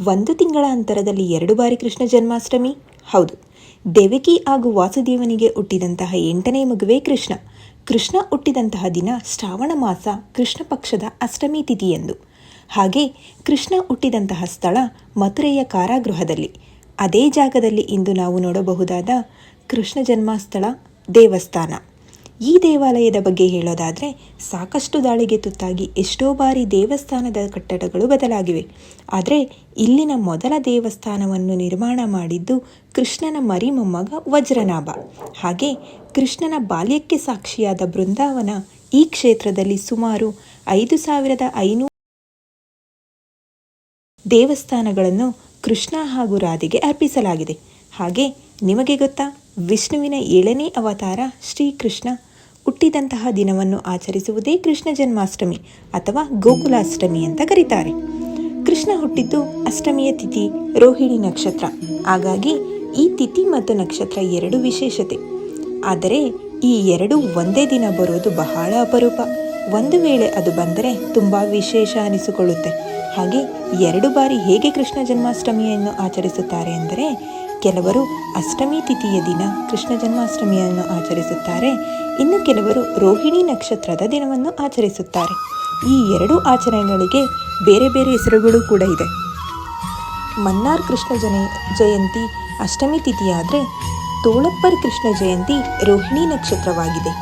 ಒಂದು ತಿಂಗಳ ಅಂತರದಲ್ಲಿ 2 ಬಾರಿ ಕೃಷ್ಣ ಜನ್ಮಾಷ್ಟಮಿ? ಹೌದು, ದೇವಕಿ ಹಾಗೂ ವಾಸುದೇವನಿಗೆ ಹುಟ್ಟಿದಂತಹ 8ನೇ ಮಗುವೇ ಕೃಷ್ಣ. ಕೃಷ್ಣ ಹುಟ್ಟಿದಂತಹ ದಿನ ಶ್ರಾವಣ ಮಾಸ ಕೃಷ್ಣ ಪಕ್ಷದ ಅಷ್ಟಮಿ ತಿಥಿಯಂದು. ಹಾಗೆ ಕೃಷ್ಣ ಹುಟ್ಟಿದಂತಹ ಸ್ಥಳ ಮಥುರೆಯ ಕಾರಾಗೃಹದಲ್ಲಿ. ಅದೇ ಜಾಗದಲ್ಲಿ ಇಂದು ನಾವು ನೋಡಬಹುದಾದ ಕೃಷ್ಣ ಜನ್ಮಸ್ಥಳ ದೇವಸ್ಥಾನ. ಈ ದೇವಾಲಯದ ಬಗ್ಗೆ ಹೇಳೋದಾದರೆ, ಸಾಕಷ್ಟು ದಾಳಿಗೆ ತುತ್ತಾಗಿ ಎಷ್ಟೋ ಬಾರಿ ದೇವಸ್ಥಾನದ ಕಟ್ಟಡಗಳು ಬದಲಾಗಿವೆ. ಆದರೆ ಇಲ್ಲಿನ ಮೊದಲ ದೇವಸ್ಥಾನವನ್ನು ನಿರ್ಮಾಣ ಮಾಡಿದ್ದು ಕೃಷ್ಣನ ಮರಿ ಮೊಮ್ಮಗ ವಜ್ರನಾಭ. ಹಾಗೆ ಕೃಷ್ಣನ ಬಾಲ್ಯಕ್ಕೆ ಸಾಕ್ಷಿಯಾದ ಬೃಂದಾವನ ಈ ಕ್ಷೇತ್ರದಲ್ಲಿ ಸುಮಾರು 5500 ದೇವಸ್ಥಾನಗಳನ್ನು ಕೃಷ್ಣ ಹಾಗೂ ರಾಧೆಗೆ ಅರ್ಪಿಸಲಾಗಿದೆ. ಹಾಗೆ ನಿಮಗೆ ಗೊತ್ತಾ, ವಿಷ್ಣುವಿನ 7ನೇ ಅವತಾರ ಶ್ರೀಕೃಷ್ಣ ಹುಟ್ಟಿದಂತಹ ದಿನವನ್ನು ಆಚರಿಸುವುದೇ ಕೃಷ್ಣ ಜನ್ಮಾಷ್ಟಮಿ ಅಥವಾ ಗೋಕುಲಾಷ್ಟಮಿ ಅಂತ ಕರೀತಾರೆ. ಕೃಷ್ಣ ಹುಟ್ಟಿದ್ದು ಅಷ್ಟಮಿಯ ತಿಥಿ ರೋಹಿಣಿ ನಕ್ಷತ್ರ. ಹಾಗಾಗಿ ಈ ತಿಥಿ ಮತ್ತು ನಕ್ಷತ್ರ 2 ವಿಶೇಷತೆ. ಆದರೆ ಈ 2 ಒಂದೇ ದಿನ ಬರೋದು ಬಹಳ ಅಪರೂಪ. ಒಂದು ವೇಳೆ ಅದು ಬಂದರೆ ತುಂಬ ವಿಶೇಷ ಅನಿಸಿಕೊಳ್ಳುತ್ತೆ. ಹಾಗೆ 2 ಬಾರಿ ಹೇಗೆ ಕೃಷ್ಣ ಜನ್ಮಾಷ್ಟಮಿಯನ್ನು ಆಚರಿಸುತ್ತಾರೆ ಎಂದರೆ, ಕೆಲವರು ಅಷ್ಟಮಿ ತಿಥಿಯ ದಿನ ಕೃಷ್ಣ ಜನ್ಮಾಷ್ಟಮಿಯನ್ನು ಆಚರಿಸುತ್ತಾರೆ, ಇನ್ನು ಕೆಲವರು ರೋಹಿಣಿ ನಕ್ಷತ್ರದ ದಿನವನ್ನು ಆಚರಿಸುತ್ತಾರೆ. ಈ 2 ಆಚರಣೆಗಳಿಗೆ ಬೇರೆ ಬೇರೆ ಹೆಸರುಗಳು ಕೂಡ ಇದೆ. ಮನ್ನಾರ್ ಕೃಷ್ಣ ಜಯಂತಿ ಅಷ್ಟಮಿ ತಿಥಿಯಾದರೆ, ತೋಳಪ್ಪರ್ ಕೃಷ್ಣ ಜಯಂತಿ ರೋಹಿಣಿ ನಕ್ಷತ್ರವಾಗಿದೆ.